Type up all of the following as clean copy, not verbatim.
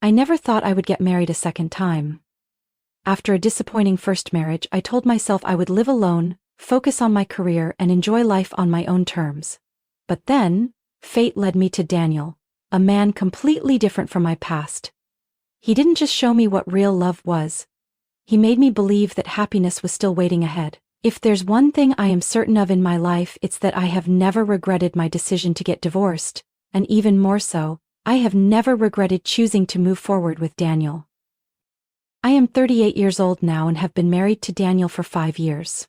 I never thought I would get married a second time. After a disappointing first marriage, I told myself I would live alone, focus on my career, and enjoy life on my own terms. But then, fate led me to Daniel, a man completely different from my past. He didn't just show me what real love was. He made me believe that happiness was still waiting ahead. If there's one thing I am certain of in my life, it's that I have never regretted my decision to get divorced, and even more so, I have never regretted choosing to move forward with Daniel. I am 38 years old now and have been married to Daniel for 5 years.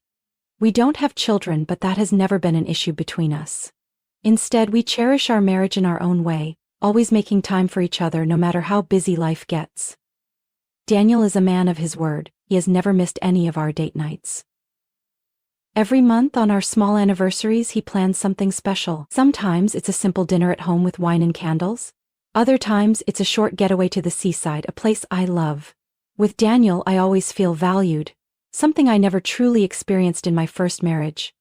We don't have children, but that has never been an issue between us. Instead, we cherish our marriage in our own way, always making time for each other no matter how busy life gets. Daniel is a man of his word. He has never missed any of our date nights. Every month on our small anniversaries, he plans something special. Sometimes it's a simple dinner at home with wine and candles. Other times it's a short getaway to the seaside, a place I love. With Daniel, I always feel valued, something I never truly experienced in my first marriage.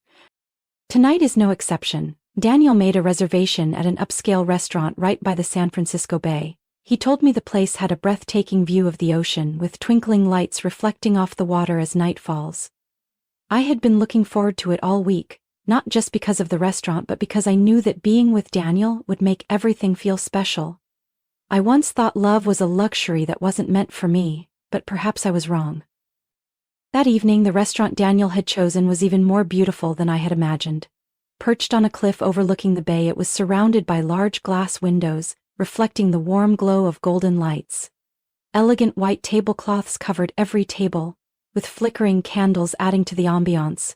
Tonight is no exception. Daniel made a reservation at an upscale restaurant right by the San Francisco Bay. He told me the place had a breathtaking view of the ocean, with twinkling lights reflecting off the water as night falls. I had been looking forward to it all week, not just because of the restaurant but because I knew that being with Daniel would make everything feel special. I once thought love was a luxury that wasn't meant for me, but perhaps I was wrong. That evening, the restaurant Daniel had chosen was even more beautiful than I had imagined. Perched on a cliff overlooking the bay, it was surrounded by large glass windows, reflecting the warm glow of golden lights. Elegant white tablecloths covered every table, with flickering candles adding to the ambiance.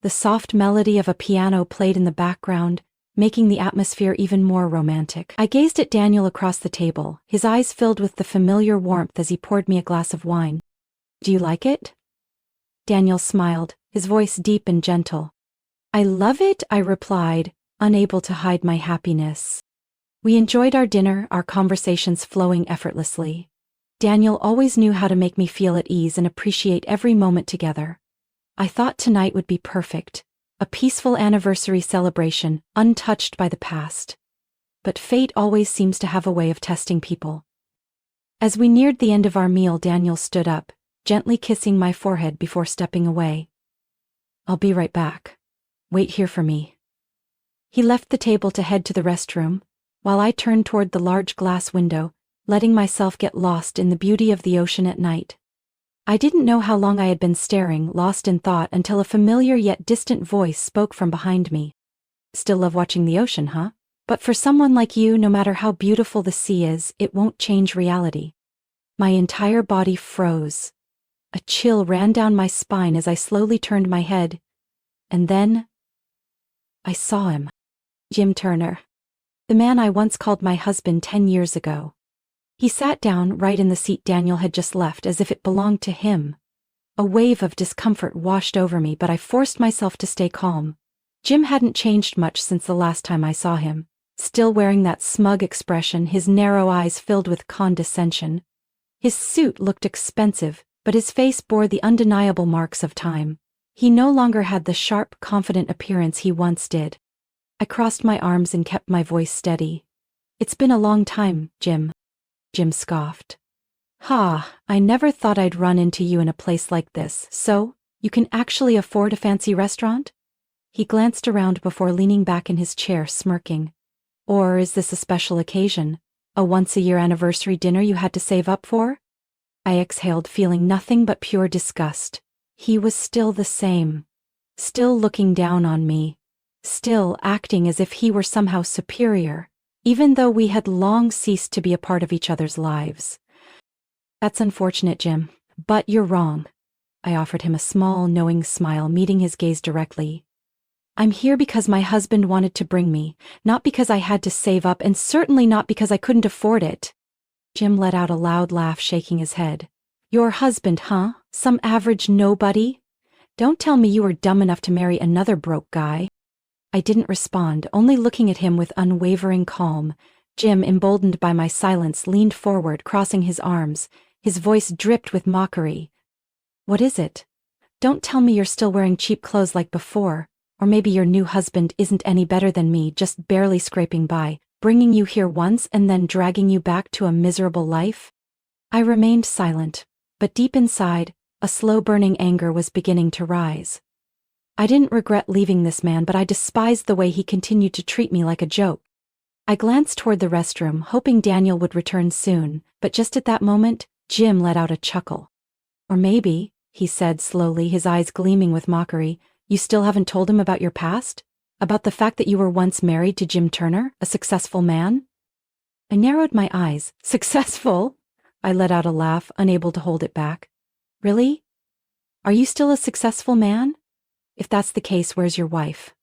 The soft melody of a piano played in the background, making the atmosphere even more romantic. I gazed at Daniel across the table, his eyes filled with the familiar warmth as he poured me a glass of wine. "Do you like it?" Daniel smiled, his voice deep and gentle. "I love it," I replied, unable to hide my happiness. We enjoyed our dinner, our conversations flowing effortlessly. Daniel always knew how to make me feel at ease and appreciate every moment together. I thought tonight would be perfect, a peaceful anniversary celebration, untouched by the past. But fate always seems to have a way of testing people. As we neared the end of our meal, Daniel stood up, gently kissing my forehead before stepping away. "I'll be right back. Wait here for me." He left the table to head to the restroom, while I turned toward the large glass window, letting myself get lost in the beauty of the ocean at night. I didn't know how long I had been staring, lost in thought, until a familiar yet distant voice spoke from behind me. "Still love watching the ocean, huh? But for someone like you, no matter how beautiful the sea is, it won't change reality." My entire body froze. A chill ran down my spine as I slowly turned my head. And then I saw him. Jim Turner. The man I once called my husband 10 years ago. He sat down right in the seat Daniel had just left, as if it belonged to him. A wave of discomfort washed over me, but I forced myself to stay calm. Jim hadn't changed much since the last time I saw him, still wearing that smug expression, his narrow eyes filled with condescension. His suit looked expensive, but his face bore the undeniable marks of time. He no longer had the sharp, confident appearance he once did. I crossed my arms and kept my voice steady. "It's been a long time, Jim." Jim scoffed. "Ha, I never thought I'd run into you in a place like this. So, you can actually afford a fancy restaurant?" He glanced around before leaning back in his chair, smirking. "Or is this a special occasion? A once-a-year anniversary dinner you had to save up for?" I exhaled, feeling nothing but pure disgust. He was still the same. Still looking down on me. Still acting as if he were somehow superior, even though we had long ceased to be a part of each other's lives. "That's unfortunate, Jim, but you're wrong." I offered him a small, knowing smile, meeting his gaze directly. "I'm here because my husband wanted to bring me, not because I had to save up, and certainly not because I couldn't afford it." Jim let out a loud laugh, shaking his head. "Your husband, huh? Some average nobody? Don't tell me you were dumb enough to marry another broke guy." I didn't respond, only looking at him with unwavering calm. Jim, emboldened by my silence, leaned forward, crossing his arms. His voice dripped with mockery. "What is it? Don't tell me you're still wearing cheap clothes like before, or maybe your new husband isn't any better than me, just barely scraping by. bringing you here once and then dragging you back to a miserable life? I remained silent, but deep inside, a slow-burning anger was beginning to rise. I didn't regret leaving this man, but I despised the way he continued to treat me like a joke. I glanced toward the restroom, hoping Daniel would return soon, but just at that moment, Jim let out a chuckle. Or maybe, he said slowly, his eyes gleaming with mockery, you still haven't told him about your past? About the fact that you were once married to Jim Turner, a successful man? I narrowed my eyes. Successful? I let out a laugh, unable to hold it back. Really? Are you still a successful man? If that's the case, where's your wife?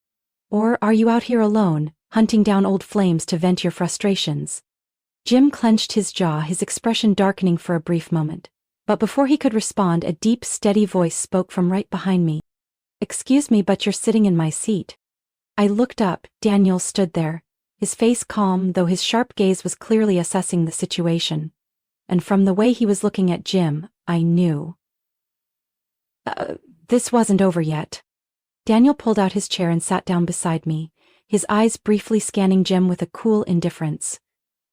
Or are you out here alone, hunting down old flames to vent your frustrations? Jim clenched his jaw, his expression darkening for a brief moment. But before he could respond, a deep, steady voice spoke from right behind me. Excuse me, but you're sitting in my seat. I looked up. Daniel stood there, his face calm, though his sharp gaze was clearly assessing the situation. And from the way he was looking at Jim, I knew. This wasn't over yet. Daniel pulled out his chair and sat down beside me, his eyes briefly scanning Jim with a cool indifference.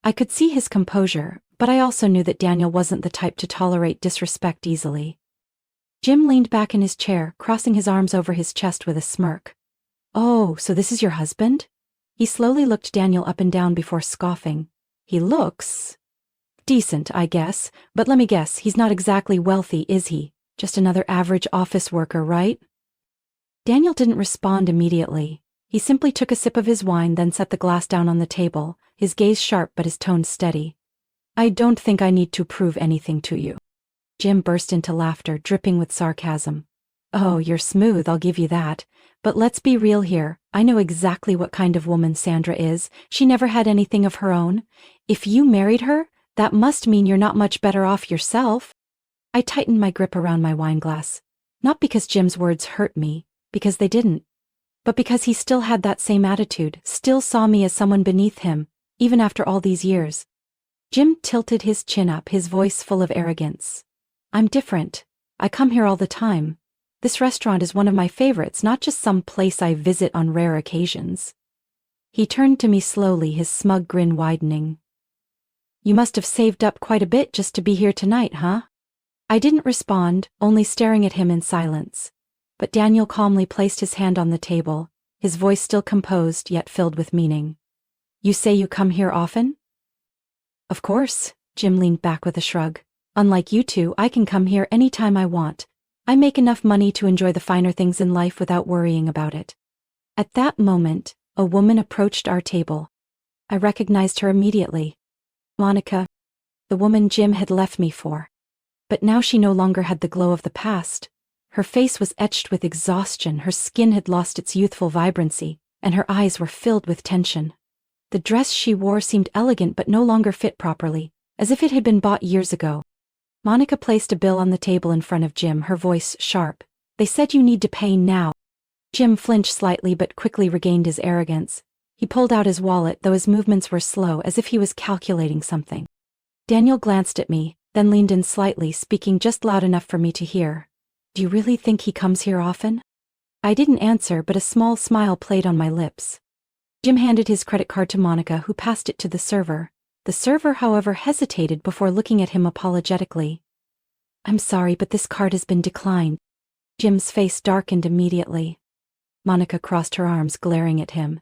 I could see his composure, but I also knew that Daniel wasn't the type to tolerate disrespect easily. Jim leaned back in his chair, crossing his arms over his chest with a smirk. Oh, so this is your husband? He slowly looked Daniel up and down before scoffing. He looks decent, I guess, but let me guess, he's not exactly wealthy, is he? Just another average office worker, right? Daniel didn't respond immediately. He simply took a sip of his wine, then set the glass down on the table, his gaze sharp but his tone steady. I don't think I need to prove anything to you. Jim burst into laughter, dripping with sarcasm. Oh, you're smooth, I'll give you that. But let's be real here. I know exactly what kind of woman Sandra is. She never had anything of her own. If you married her, that must mean you're not much better off yourself. I tightened my grip around my wine glass. Not because Jim's words hurt me, because they didn't. But because he still had that same attitude, still saw me as someone beneath him, even after all these years. Jim tilted his chin up, his voice full of arrogance. I'm different. I come here all the time. This restaurant is one of my favorites, not just some place I visit on rare occasions. He turned to me slowly, his smug grin widening. You must have saved up quite a bit just to be here tonight, huh? I didn't respond, only staring at him in silence. But Daniel calmly placed his hand on the table, his voice still composed yet filled with meaning. You say you come here often? Of course, Jim leaned back with a shrug. Unlike you two, I can come here anytime I want. I make enough money to enjoy the finer things in life without worrying about it. At that moment, a woman approached our table. I recognized her immediately. Monica, the woman Jim had left me for. But now she no longer had the glow of the past. Her face was etched with exhaustion, her skin had lost its youthful vibrancy, and her eyes were filled with tension. The dress she wore seemed elegant but no longer fit properly, as if it had been bought years ago. Monica placed a bill on the table in front of Jim, her voice sharp. They said you need to pay now. Jim flinched slightly but quickly regained his arrogance. He pulled out his wallet, though his movements were slow, as if he was calculating something. Daniel glanced at me, then leaned in slightly, speaking just loud enough for me to hear. Do you really think he comes here often? I didn't answer, but a small smile played on my lips. Jim handed his credit card to Monica, who passed it to the server. The server, however, hesitated before looking at him apologetically. I'm sorry, but this card has been declined. Jim's face darkened immediately. Monica crossed her arms, glaring at him.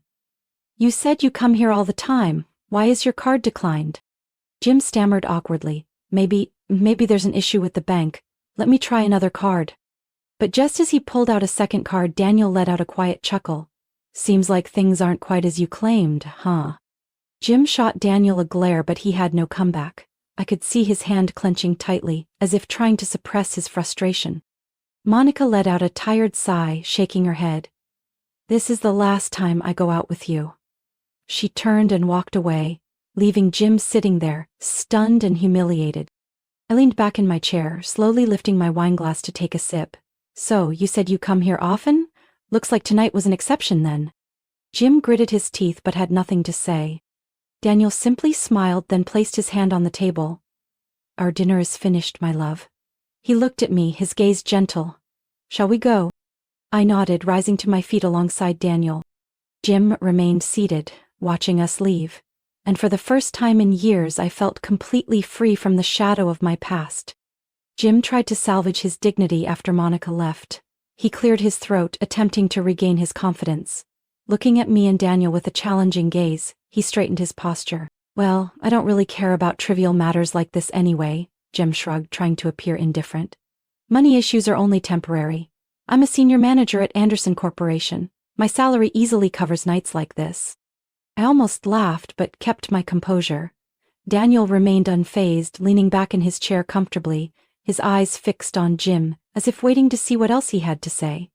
You said you come here all the time. Why is your card declined? Jim stammered awkwardly. Maybe there's an issue with the bank. Let me try another card. But just as he pulled out a second card, Daniel let out a quiet chuckle. Seems like things aren't quite as you claimed, huh? Jim shot Daniel a glare, but he had no comeback. I could see his hand clenching tightly, as if trying to suppress his frustration. Monica let out a tired sigh, shaking her head. This is the last time I go out with you. She turned and walked away, leaving Jim sitting there, stunned and humiliated. I leaned back in my chair, slowly lifting my wineglass to take a sip. So, you said you come here often? Looks like tonight was an exception then. Jim gritted his teeth but had nothing to say. Daniel simply smiled, then placed his hand on the table. Our dinner is finished, my love. He looked at me, his gaze gentle. Shall we go? I nodded, rising to my feet alongside Daniel. Jim remained seated, watching us leave. and for the first time in years I felt completely free from the shadow of my past. Jim tried to salvage his dignity after Monica left. He cleared his throat, attempting to regain his confidence. Looking at me and Daniel with a challenging gaze, he straightened his posture. "Well, I don't really care about trivial matters like this anyway," Jim shrugged, trying to appear indifferent. "Money issues are only temporary. I'm a senior manager at Anderson Corporation. My salary easily covers nights like this." I almost laughed but kept my composure. Daniel remained unfazed, leaning back in his chair comfortably, his eyes fixed on Jim, as if waiting to see what else he had to say.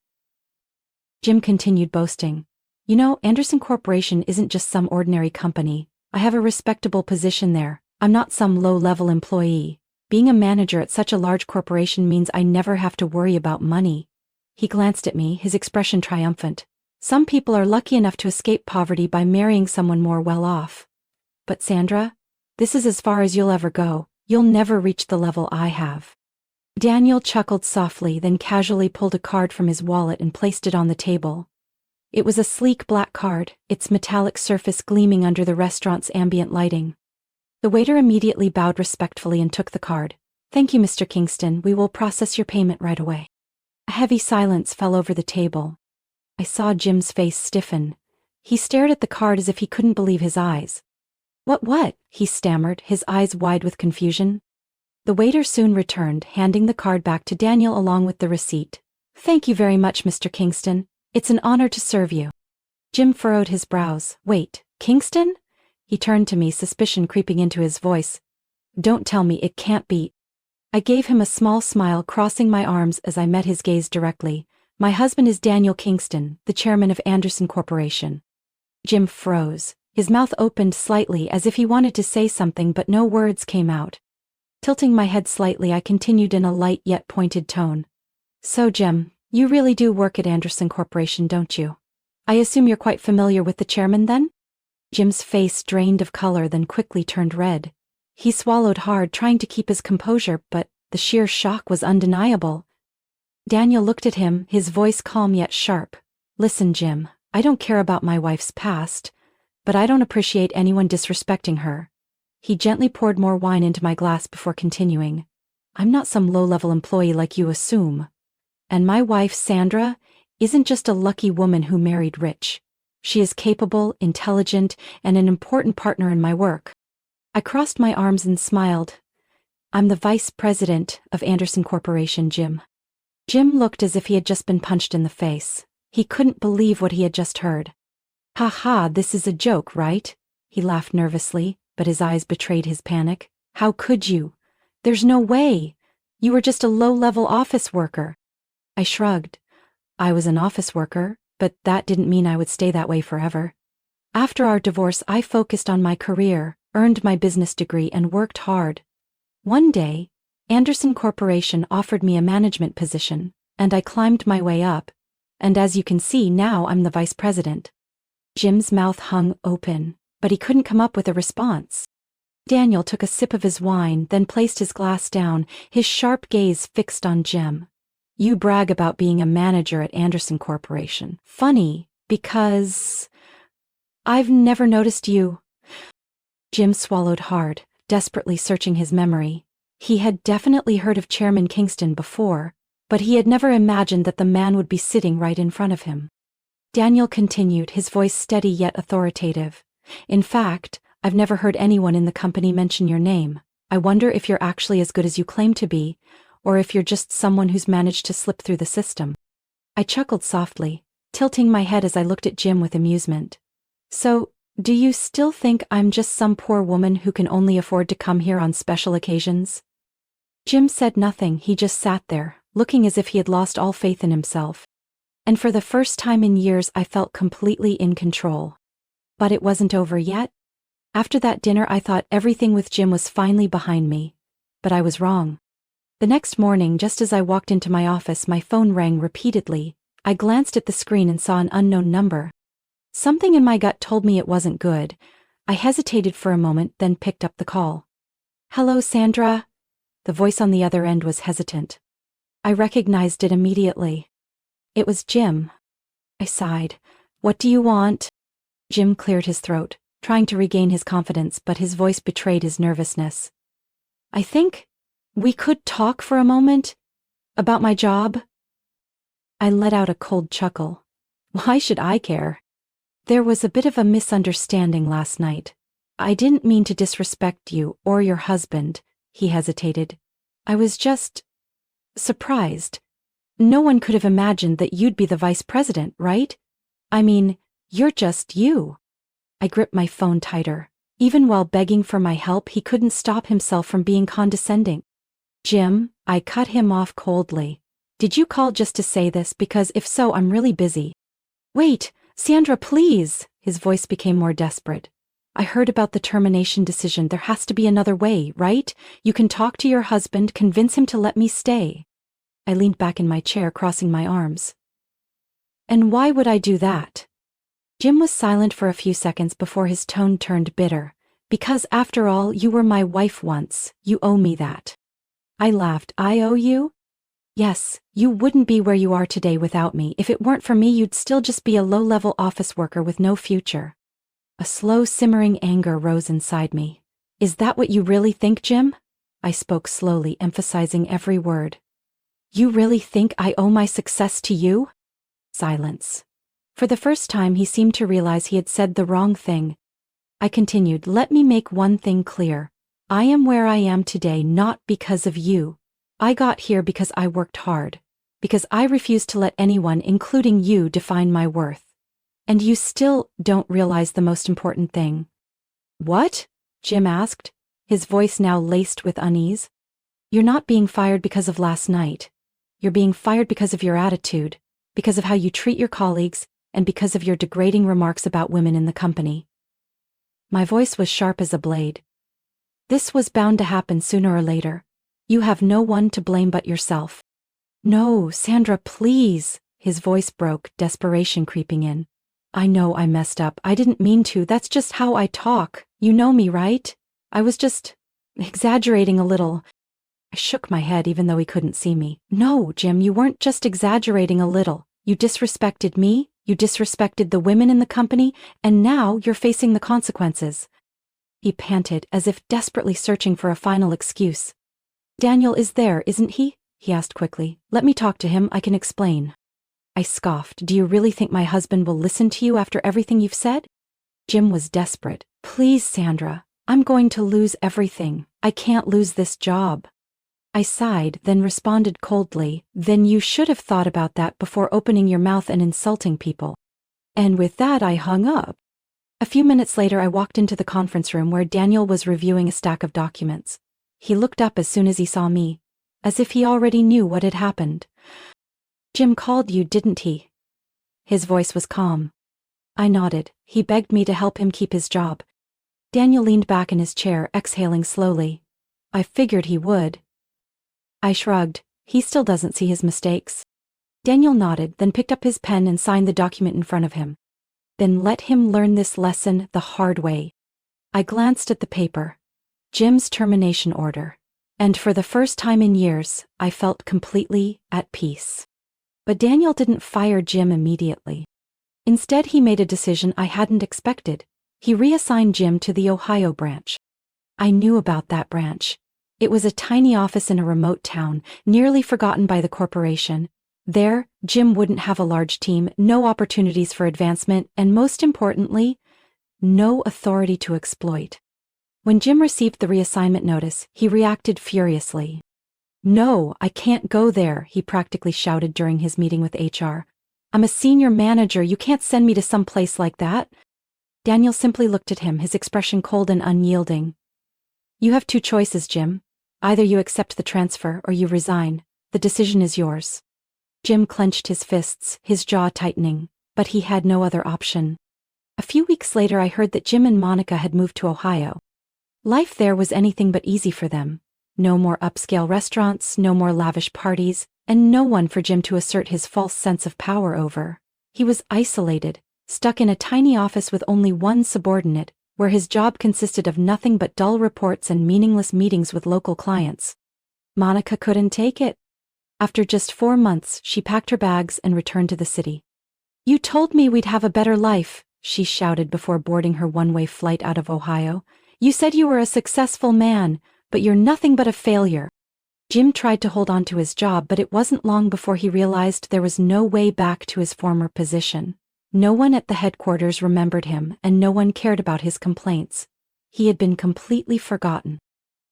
Jim continued boasting. "You know, Anderson Corporation isn't just some ordinary company. I have a respectable position there. I'm not some low-level employee. Being a manager at such a large corporation means I never have to worry about money." He glanced at me, his expression triumphant. "Some people are lucky enough to escape poverty by marrying someone more well-off. But Sandra, this is as far as you'll ever go. You'll never reach the level I have." Daniel chuckled softly, then casually pulled a card from his wallet and placed it on the table. It was a sleek black card, its metallic surface gleaming under the restaurant's ambient lighting. The waiter immediately bowed respectfully and took the card. "Thank you, Mr. Kingston. We will process your payment right away." A heavy silence fell over the table. I saw Jim's face stiffen. He stared at the card as if he couldn't believe his eyes. What? He stammered, his eyes wide with confusion. The waiter soon returned, handing the card back to Daniel along with the receipt. "Thank you very much, Mr. Kingston. It's an honor to serve you." Jim furrowed his brows. "Wait, Kingston?" He turned to me, suspicion creeping into his voice. "Don't tell me it can't be." I gave him a small smile, crossing my arms as I met his gaze directly. "My husband is Daniel Kingston, the chairman of Anderson Corporation." Jim froze. His mouth opened slightly as if he wanted to say something, but no words came out. Tilting my head slightly, I continued in a light yet pointed tone. "So, Jim, you really do work at Anderson Corporation, don't you? I assume you're quite familiar with the chairman, then?" Jim's face drained of color, then quickly turned red. He swallowed hard, trying to keep his composure, but the sheer shock was undeniable. Daniel looked at him, his voice calm yet sharp. "Listen, Jim, I don't care about my wife's past, but I don't appreciate anyone disrespecting her." He gently poured more wine into my glass before continuing. "I'm not some low-level employee like you assume. And my wife, Sandra, isn't just a lucky woman who married rich. She is capable, intelligent, and an important partner in my work." I crossed my arms and smiled. "I'm the vice president of Anderson Corporation, Jim." Jim looked as if he had just been punched in the face. He couldn't believe what he had just heard. "Ha ha, this is a joke, right?" He laughed nervously, but his eyes betrayed his panic. "How could you? There's no way. You were just a low-level office worker." I shrugged. I was an office worker, but that didn't mean I would stay that way forever. After our divorce, I focused on my career, earned my business degree, and worked hard. One day, Anderson Corporation offered me a management position, and I climbed my way up. And as you can see, now I'm the vice president. Jim's mouth hung open, but he couldn't come up with a response. Daniel took a sip of his wine, then placed his glass down, his sharp gaze fixed on Jim. "You brag about being a manager at Anderson Corporation. Funny, because I've never noticed you." Jim swallowed hard, desperately searching his memory. He had definitely heard of Chairman Kingston before, but he had never imagined that the man would be sitting right in front of him. Daniel continued, his voice steady yet authoritative. "In fact, I've never heard anyone in the company mention your name. I wonder if you're actually as good as you claim to be, or if you're just someone who's managed to slip through the system." I chuckled softly, tilting my head as I looked at Jim with amusement. "So, do you still think I'm just some poor woman who can only afford to come here on special occasions?" Jim said nothing. He just sat there, looking as if he had lost all faith in himself. And for the first time in years, I felt completely in control. But it wasn't over yet. After that dinner, I thought everything with Jim was finally behind me. But I was wrong. The next morning, just as I walked into my office, my phone rang repeatedly. I glanced at the screen and saw an unknown number. Something in my gut told me it wasn't good. I hesitated for a moment, then picked up the call. "Hello, Sandra." The voice on the other end was hesitant. I recognized it immediately. It was Jim. I sighed. "What do you want?" Jim cleared his throat. trying to regain his confidence, but his voice betrayed his nervousness. I think we could talk for a moment about my job. I let out a cold chuckle. Why should I care? There was a bit of a misunderstanding last night. I didn't mean to disrespect you or your husband, he hesitated. I was just surprised. No one could have imagined that you'd be the vice president, right? I mean, you're just you. I gripped my phone tighter. Even while begging for my help, he couldn't stop himself from being condescending. Jim, I cut him off coldly. Did you call just to say this? Because if so, I'm really busy. Wait, Sandra, please. His voice became more desperate. I heard about the termination decision. There has to be another way, right? You can talk to your husband, convince him to let me stay. I leaned back in my chair, crossing my arms. And why would I do that? Jim was silent for a few seconds before his tone turned bitter. Because after all, you were my wife once. You owe me that. I laughed. I owe you? Yes, you wouldn't be where you are today without me. If it weren't for me, you'd still just be a low-level office worker with no future. A slow, simmering anger rose inside me. Is that what you really think, Jim? I spoke slowly, emphasizing every word. You really think I owe my success to you? Silence. For the first time, he seemed to realize he had said the wrong thing. I continued, let me make one thing clear. I am where I am today not because of you. I got here because I worked hard. Because I refused to let anyone, including you, define my worth. And you still don't realize the most important thing. What? Jim asked, his voice now laced with unease. You're not being fired because of last night. You're being fired because of your attitude, because of how you treat your colleagues, and because of your degrading remarks about women in the company. My voice was sharp as a blade. This was bound to happen sooner or later. You have no one to blame but yourself. No, Sandra, please. His voice broke, desperation creeping in. I know I messed up. I didn't mean to. That's just how I talk. You know me, right? I was just exaggerating a little. I shook my head even though he couldn't see me. No, Jim, you weren't just exaggerating a little. You disrespected me, you disrespected the women in the company, and now you're facing the consequences. He panted, as if desperately searching for a final excuse. Daniel is there, isn't he? He asked quickly. Let me talk to him, I can explain. I scoffed. Do you really think my husband will listen to you after everything you've said? Jim was desperate. Please, Sandra, I'm going to lose everything. I can't lose this job. I sighed, then responded coldly, then you should have thought about that before opening your mouth and insulting people. And with that I hung up. A few minutes later I walked into the conference room where Daniel was reviewing a stack of documents. He looked up as soon as he saw me, as if he already knew what had happened. Jim called you, didn't he? His voice was calm. I nodded. He begged me to help him keep his job. Daniel leaned back in his chair, exhaling slowly. I figured he would. I shrugged. He still doesn't see his mistakes. Daniel nodded, then picked up his pen and signed the document in front of him. Then let him learn this lesson the hard way. I glanced at the paper. Jim's termination order. And for the first time in years, I felt completely at peace. But Daniel didn't fire Jim immediately. Instead, he made a decision I hadn't expected. He reassigned Jim to the Ohio branch. I knew about that branch. It was a tiny office in a remote town, nearly forgotten by the corporation. There, Jim wouldn't have a large team, no opportunities for advancement, and most importantly, no authority to exploit. When Jim received the reassignment notice, he reacted furiously. No, I can't go there, he practically shouted during his meeting with HR. I'm a senior manager, you can't send me to some place like that. Daniel simply looked at him, his expression cold and unyielding. You have two choices, Jim. Either you accept the transfer or you resign. The decision is yours. Jim clenched his fists, his jaw tightening, but he had no other option. A few weeks later I heard that Jim and Monica had moved to Ohio. Life there was anything but easy for them. No more upscale restaurants, no more lavish parties, and no one for Jim to assert his false sense of power over. He was isolated, stuck in a tiny office with only one subordinate, where his job consisted of nothing but dull reports and meaningless meetings with local clients. Monica couldn't take it. After just 4 months, she packed her bags and returned to the city. You told me we'd have a better life, she shouted before boarding her one-way flight out of Ohio. "You said you were a successful man, but you're nothing but a failure." Jim tried to hold on to his job, but it wasn't long before he realized there was no way back to his former position. No one at the headquarters remembered him, and no one cared about his complaints. He had been completely forgotten.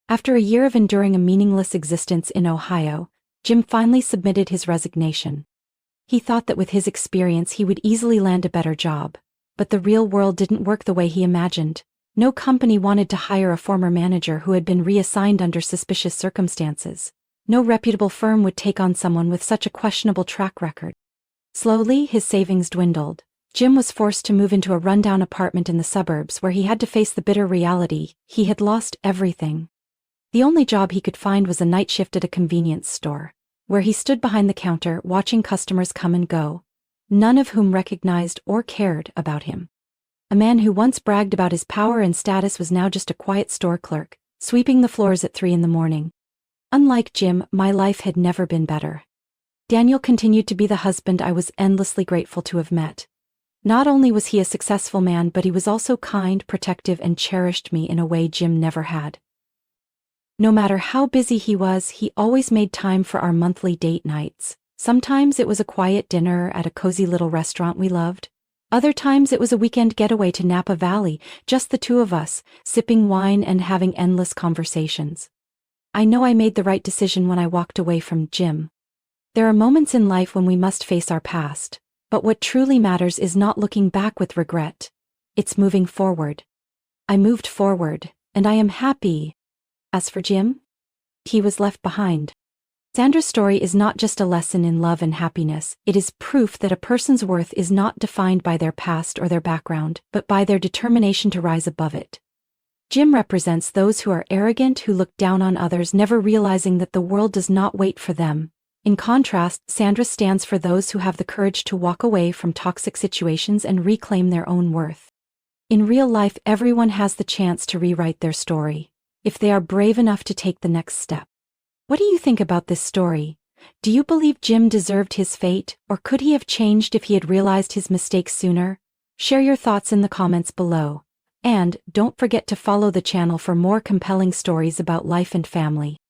After a year of enduring a meaningless existence in Ohio, Jim finally submitted his resignation. He thought that with his experience he would easily land a better job. But the real world didn't work the way he imagined. No company wanted to hire a former manager who had been reassigned under suspicious circumstances. No reputable firm would take on someone with such a questionable track record. Slowly, his savings dwindled. Jim was forced to move into a rundown apartment in the suburbs where he had to face the bitter reality: he had lost everything. The only job he could find was a night shift at a convenience store, where he stood behind the counter watching customers come and go, none of whom recognized or cared about him. A man who once bragged about his power and status was now just a quiet store clerk, sweeping the floors at 3 a.m. Unlike Jim, my life had never been better. Daniel continued to be the husband I was endlessly grateful to have met. Not only was he a successful man, but he was also kind, protective, and cherished me in a way Jim never had. No matter how busy he was, he always made time for our monthly date nights. Sometimes it was a quiet dinner at a cozy little restaurant we loved. Other times it was a weekend getaway to Napa Valley, just the two of us, sipping wine and having endless conversations. I know I made the right decision when I walked away from Jim. There are moments in life when we must face our past, but what truly matters is not looking back with regret. It's moving forward. I moved forward, and I am happy. As for Jim, he was left behind. Sandra's story is not just a lesson in love and happiness, it is proof that a person's worth is not defined by their past or their background, but by their determination to rise above it. Jim represents those who are arrogant, who look down on others, never realizing that the world does not wait for them. In contrast, Sandra stands for those who have the courage to walk away from toxic situations and reclaim their own worth. In real life, everyone has the chance to rewrite their story, if they are brave enough to take the next step. What do you think about this story? Do you believe Jim deserved his fate, or could he have changed if he had realized his mistakes sooner? Share your thoughts in the comments below. And don't forget to follow the channel for more compelling stories about life and family.